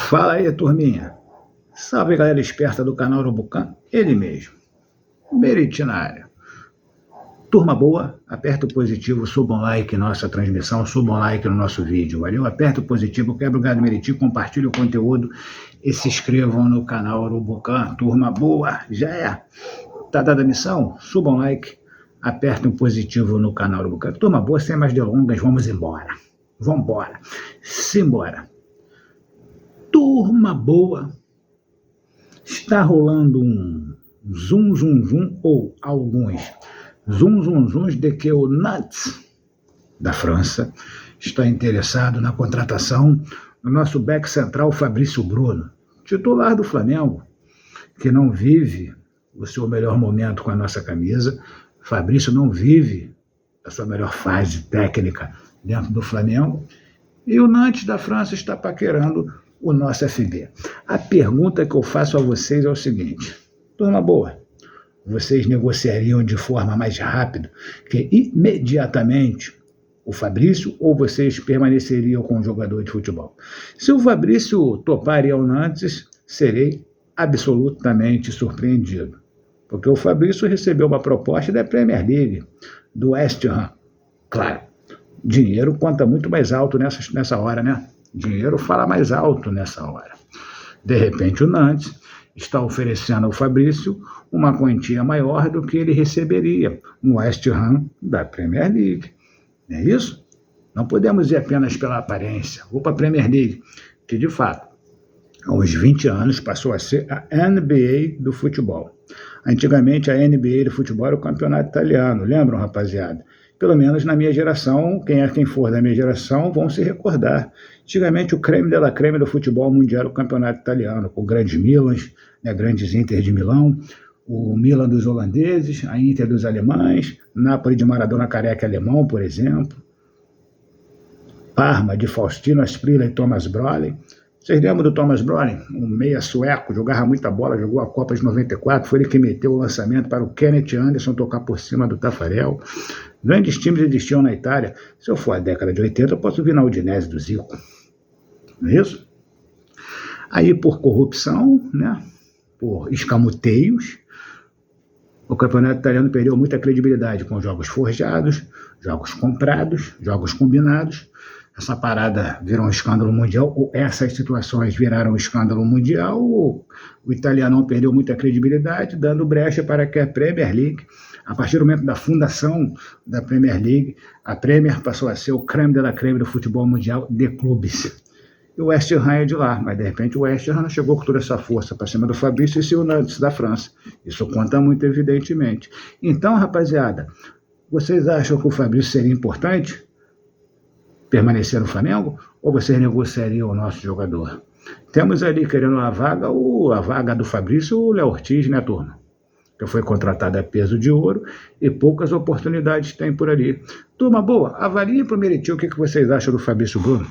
Fala aí, turminha. Salve, galera esperta do canal Urubucã. Ele mesmo. Meriti na área. Turma boa, aperta o positivo, suba um like em nossa transmissão, suba um like no nosso vídeo, valeu? Aperta o positivo, quebra o galho do Meriti, compartilha o conteúdo e se inscrevam no canal Urubucã. Turma boa, já é. Tá dada a missão? Suba um like, aperta um positivo no canal Urubucã. Turma boa, sem mais delongas, vamos embora. Vambora. Simbora. Turma boa, está rolando um zum, zum, zum, ou alguns zum, zum, zuns de que o Nantes, da França, está interessado na contratação do nosso back central Fabrício Bruno, titular do Flamengo, que não vive o seu melhor momento com a nossa camisa. Fabrício não vive a sua melhor fase técnica dentro do Flamengo, e o Nantes da França está paquerando o nosso FB. A pergunta que eu faço a vocês é o seguinte: turma boa, vocês negociariam de forma mais rápida que imediatamente o Fabrício, ou vocês permaneceriam com o jogador de futebol? Se o Fabrício topar ir ao Nantes, serei absolutamente surpreendido, porque o Fabrício recebeu uma proposta da Premier League, do West Ham. Claro, dinheiro conta muito mais alto nessa hora, né? Dinheiro fala mais alto nessa hora. De repente, o Nantes está oferecendo ao Fabrício uma quantia maior do que ele receberia no West Ham da Premier League. Não é isso? Não podemos ir apenas pela aparência. Vou para a Premier League, que de fato, há uns 20 anos passou a ser a NBA do futebol. Antigamente, a NBA do futebol era o campeonato italiano. Lembram, rapaziada? Pelo menos na minha geração, quem for da minha geração vão se recordar. Antigamente, o creme de la creme do futebol mundial era o campeonato italiano, com grandes Milans, né, grandes Inter de Milão, o Milan dos holandeses, a Inter dos alemães, Napoli de Maradona Careca alemão, por exemplo, Parma de Faustino Asprilla e Thomas Brolin. Vocês lembram do Thomas Brolin? Um meia sueco, jogava muita bola, jogou a Copa de 94, foi ele que meteu o lançamento para o Kenneth Anderson tocar por cima do Taffarel. Grandes times existiam na Itália. Se eu for à década de 80, eu posso vir na Udinese do Zico. Não é isso? Aí, por corrupção, né, por escamoteios, o campeonato italiano perdeu muita credibilidade com jogos forjados, jogos comprados, jogos combinados. Essa parada virou um escândalo mundial, ou essas situações viraram um escândalo mundial, ou o italiano perdeu muita credibilidade, dando brecha para que a Premier League, a partir do momento da fundação da Premier League, a Premier passou a ser o creme de la creme do futebol mundial de clubes. E o West Ham é de lá, mas de repente o West Ham não chegou com toda essa força para cima do Fabrício e se o Nantes da França. Isso conta muito, evidentemente. Então, rapaziada, vocês acham que o Fabrício seria importante permanecer no Flamengo, ou vocês negociariam o nosso jogador? Temos ali querendo a vaga do Fabrício, o Léo Ortiz, né, turma? Que foi contratado a peso de ouro e poucas oportunidades tem por ali. Turma boa, avalie para o Meriti o que vocês acham do Fabrício Bruno.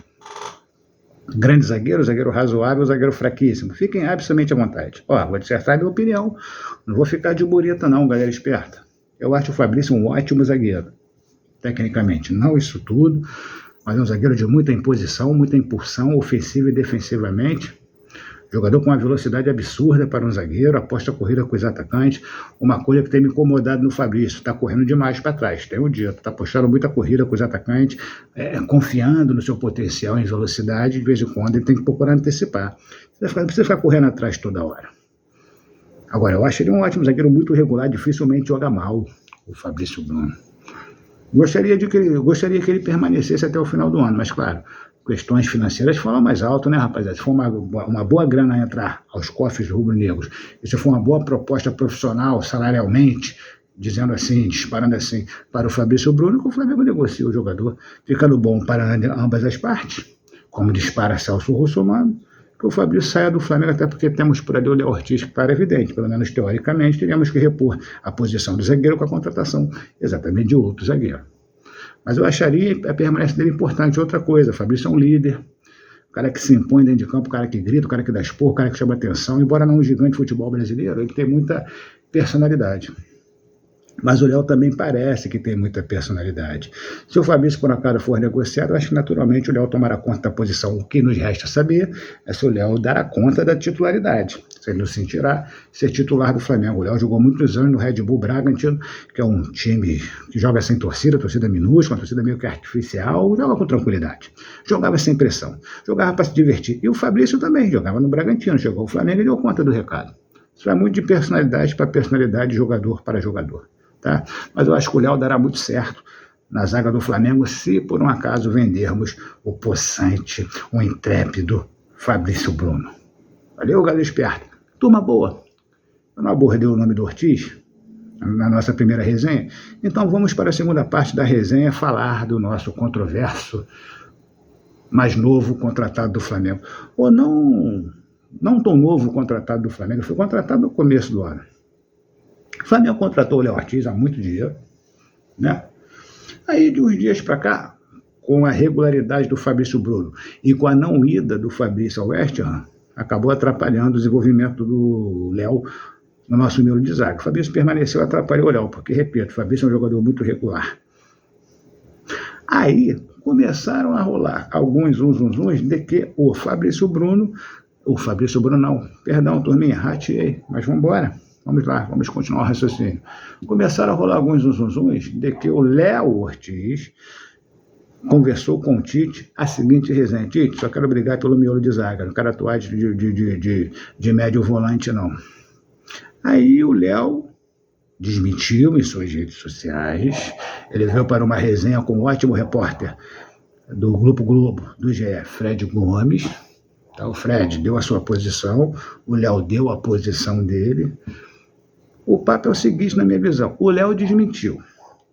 Grande zagueiro, zagueiro razoável, zagueiro fraquíssimo. Fiquem absolutamente à vontade. Vou dissertar a minha opinião. Não vou ficar de bureta não, galera esperta. Eu acho o Fabrício um ótimo zagueiro. Tecnicamente, não isso tudo, mas é um zagueiro de muita imposição, muita impulsão, ofensiva e defensivamente. Jogador com uma velocidade absurda para um zagueiro, aposta a corrida com os atacantes. Uma coisa que tem me incomodado no Fabrício, está correndo demais para trás, tem um dia, está postando muita corrida com os atacantes, confiando no seu potencial em velocidade, de vez em quando ele tem que procurar antecipar. Não precisa ficar correndo atrás toda hora. Agora, eu acho ele um ótimo zagueiro, muito regular, dificilmente joga mal, o Fabrício Bruno. Gostaria que ele permanecesse até o final do ano, mas claro, questões financeiras falam mais alto, né, rapaziada? Se for uma boa grana entrar aos cofres rubro-negros, e se for uma boa proposta profissional, salarialmente, dizendo assim, disparando assim, para o Fabrício Bruno, que o Flamengo negocia o jogador, ficando bom para ambas as partes, como dispara Celso Russomano, que o Fabrício saia do Flamengo, até porque temos por ali o Léo Ortiz, que para evidente, pelo menos teoricamente, teríamos que repor a posição do zagueiro com a contratação exatamente de outro zagueiro. Mas eu acharia a permanência dele importante. Outra coisa, o Fabrício é um líder, o cara que se impõe dentro de campo, o cara que grita, o cara que dá esporro, o cara que chama atenção. Embora não um gigante de futebol brasileiro, ele tem muita personalidade. Mas o Léo também parece que tem muita personalidade. Se o Fabrício, por acaso, for negociado, acho que naturalmente o Léo tomará conta da posição. O que nos resta saber é se o Léo dará conta da titularidade. Se ele não sentirá ser titular do Flamengo. O Léo jogou muitos anos no Red Bull Bragantino, que é um time que joga sem torcida minúscula, torcida meio que artificial, joga com tranquilidade. Jogava sem pressão, jogava para se divertir. E o Fabrício também jogava no Bragantino, chegou ao Flamengo e deu conta do recado. Isso é muito de personalidade para personalidade, jogador para jogador. Tá? Mas eu acho que o Léo dará muito certo na zaga do Flamengo se por um acaso vendermos o possante, o intrépido Fabrício Bruno. Valeu, galera esperta. Turma boa. Eu não abordei o nome do Ortiz na nossa primeira resenha, então vamos para a segunda parte da resenha falar do nosso controverso mais novo contratado do Flamengo. Ou não tão novo contratado do Flamengo, foi contratado no começo do ano. O Flamengo contratou o Léo Ortiz há muito dinheiro, né? Aí, de uns dias para cá, com a regularidade do Fabrício Bruno e com a não ida do Fabrício ao West Ham, acabou atrapalhando o desenvolvimento do Léo no nosso miolo de zaga. O Fabrício permaneceu, atrapalhou o Léo, porque, repito, o Fabrício é um jogador muito regular. Aí, começaram a rolar alguns zunzuns de que o Fabrício Bruno não, perdão, turminha, ratei, mas vamos embora. Vamos lá, vamos continuar o raciocínio. Começaram a rolar alguns zunzuns de que o Léo Ortiz conversou com o Tite a seguinte resenha: Tite, só quero brigar pelo miolo de zaga, não quero atuar de médio volante, não. Aí o Léo desmentiu em suas redes sociais, ele veio para uma resenha com um ótimo repórter do Grupo Globo, do GE, Fred Gomes. Então, o Fred deu a sua posição, o Léo deu a posição dele. O papo é o seguinte, na minha visão: o Léo desmentiu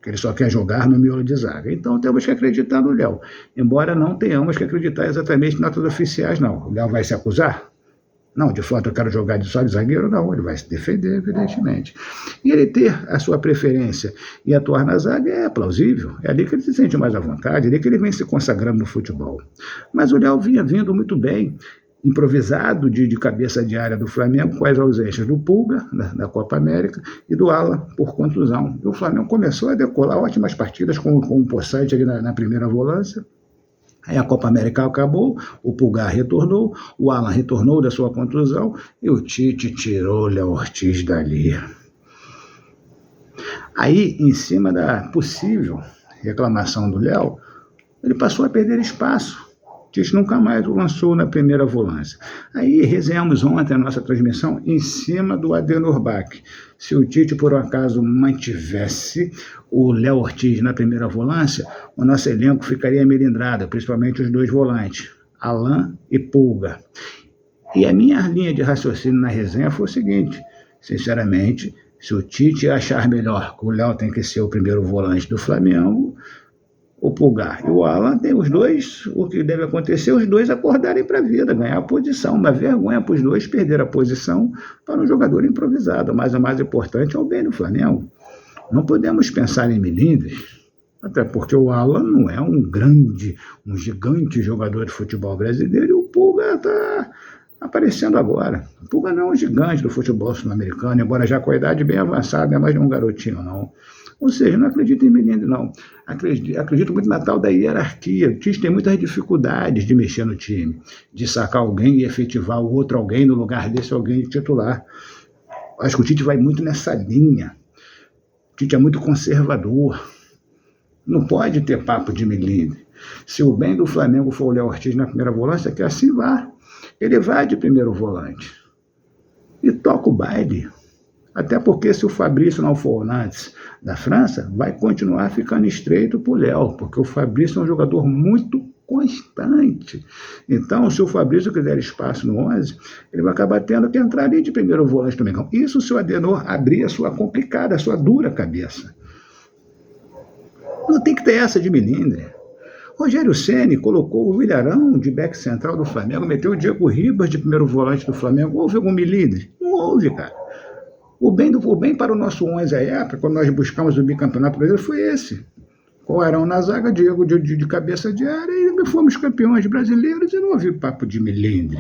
que ele só quer jogar no miolo de zaga. Então temos que acreditar no Léo, embora não tenhamos que acreditar exatamente em notas oficiais, não. O Léo vai se acusar? Não, de fato eu quero jogar só de zagueiro? Não, ele vai se defender, evidentemente. E ele ter a sua preferência e atuar na zaga é plausível, é ali que ele se sente mais à vontade, é ali que ele vem se consagrando no futebol. Mas o Léo vinha vindo muito bem, improvisado de cabeça de área do Flamengo, com as ausências do Pulga, da Copa América, e do Alan, por contusão. E o Flamengo começou a decolar ótimas partidas com o Poçante ali na primeira volância. Aí a Copa América acabou, o Pulgar retornou, o Alan retornou da sua contusão, e o Tite tirou o Léo Ortiz dali. Aí, em cima da possível reclamação do Léo, ele passou a perder espaço. O Tite nunca mais o lançou na primeira volância. Aí resenhamos ontem a nossa transmissão em cima do Adenor Bach. Se o Tite, por um acaso, mantivesse o Léo Ortiz na primeira volância, o nosso elenco ficaria melindrado, principalmente os dois volantes, Alan e Pulga. E a minha linha de raciocínio na resenha foi o seguinte: sinceramente, se o Tite achar melhor que o Léo tem que ser o primeiro volante do Flamengo, o Pulgar e o Alan tem os dois, o que deve acontecer, os dois acordarem para a vida, ganhar a posição. Uma vergonha para os dois perder a posição para um jogador improvisado, mas o mais importante é o bem do Flamengo. Não podemos pensar em milindres, até porque o Alan não é um gigante jogador de futebol brasileiro, e o Pulgar está aparecendo agora. O Pulgar não é um gigante do futebol sul-americano, embora já com a idade bem avançada, não é mais um garotinho, não. Ou seja, não acredito em menino, não. Acredito muito na tal da hierarquia. O Tite tem muitas dificuldades de mexer no time, de sacar alguém e efetivar o outro alguém no lugar desse alguém titular. Acho que o Tite vai muito nessa linha. O Tite é muito conservador. Não pode ter papo de milindre. Se o bem do Flamengo for o Léo Ortiz na primeira volância, que assim vá. Ele vai de primeiro volante. E toca o baile. Até porque se o Fabrício não for antes da França, vai continuar ficando estreito para o Léo, porque o Fabrício é um jogador muito constante. Então, se o Fabrício quiser espaço no 11, ele vai acabar tendo que entrar ali de primeiro volante também. Isso se o Adenor abrir a sua complicada, a sua dura cabeça. Não tem que ter essa de milindre. Rogério Ceni colocou o Ilharão de back central do Flamengo, meteu o Diego Ribas de primeiro volante do Flamengo. Houve algum milindre? Não houve, cara. O bem para o nosso 11 à época, quando nós buscamos o bicampeonato brasileiro, foi esse. Com o Arão na zaga, Diego de cabeça de área, e fomos campeões brasileiros e não houve papo de milindre.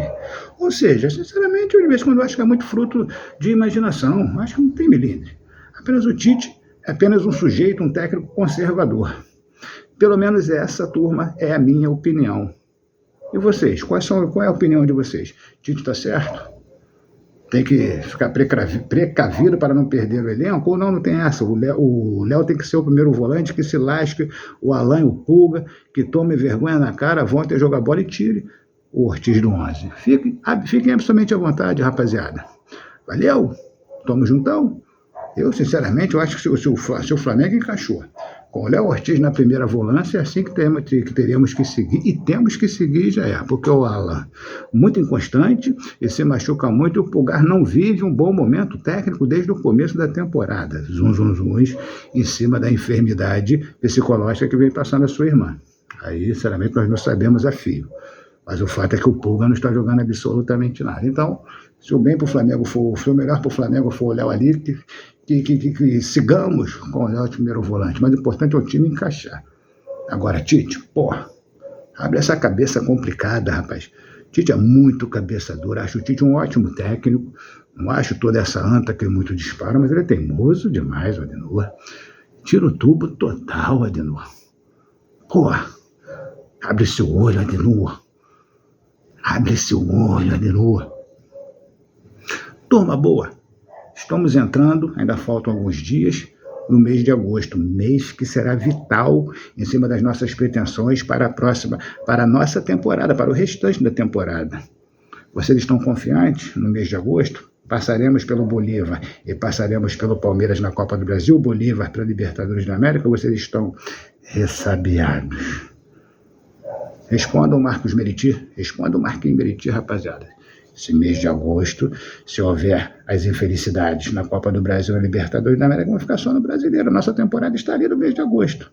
Ou seja, sinceramente, eu de vez em quando acho que é muito fruto de imaginação. Acho que não tem milindre. Apenas o Tite é apenas um sujeito, um técnico conservador. Pelo menos essa, turma, é a minha opinião. E vocês? Qual é a opinião de vocês? Tite está certo? Tem que ficar precavido para não perder o elenco? Ou não tem essa? O Léo tem que ser o primeiro volante, que se lasque, o Alan e o Pulga, que tome vergonha na cara, volte a jogar bola e tire o Ortiz do 11. Fiquem absolutamente à vontade, rapaziada. Valeu? Tamo juntão? Eu, sinceramente, eu acho que se o Flamengo encaixou com o Léo Ortiz na primeira volância, é assim que teríamos que seguir, e temos que seguir já é, porque o Alan, muito inconstante, e se machuca muito, e o Pulgar não vive um bom momento técnico desde o começo da temporada, zuns, em cima da enfermidade psicológica que vem passando a sua irmã. Aí, sinceramente, nós não sabemos a fio. Mas o fato é que o Pulga não está jogando absolutamente nada. Então, se o bem para o Flamengo for, se o melhor para o Flamengo for o Léo ali, que sigamos com o Léo de primeiro volante. Mas o importante é o time encaixar. Agora, Tite, abre essa cabeça complicada, rapaz. Tite é muito cabeça dura. Acho o Tite um ótimo técnico. Não acho toda essa anta que muito dispara, mas ele é teimoso demais, o Adenor. Tira o tubo total, Adenor. Abre seu olho, Adenor. Abre seu olho, Adenor. Turma boa, estamos entrando, ainda faltam alguns dias, no mês de agosto, mês que será vital em cima das nossas pretensões para a nossa temporada, para o restante da temporada. Vocês estão confiantes no mês de agosto? Passaremos pelo Bolívar e passaremos pelo Palmeiras na Copa do Brasil, Bolívar para a Libertadores da América, ou vocês estão ressabiados? Respondam o Marcos Meriti, respondam o Marquinhos Meriti, rapaziada. Esse mês de agosto, se houver as infelicidades na Copa do Brasil e na Libertadores da América, vão ficar só no Brasileiro. Nossa temporada estaria no mês de agosto.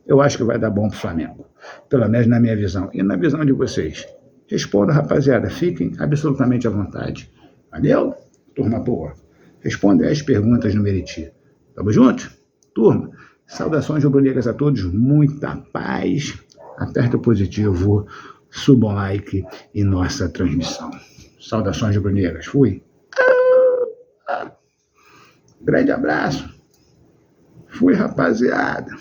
Eu acho que vai dar bom pro Flamengo, pelo menos na minha visão. E na visão de vocês? Respondam, rapaziada, fiquem absolutamente à vontade. Valeu? Turma boa. Respondem as perguntas no Meriti. Tamo junto? Turma, saudações rubro-negras a todos, muita paz. Aperta o positivo, suba o like e nossa transmissão. Saudações rubro-negras. Fui. Grande abraço. Fui, rapaziada.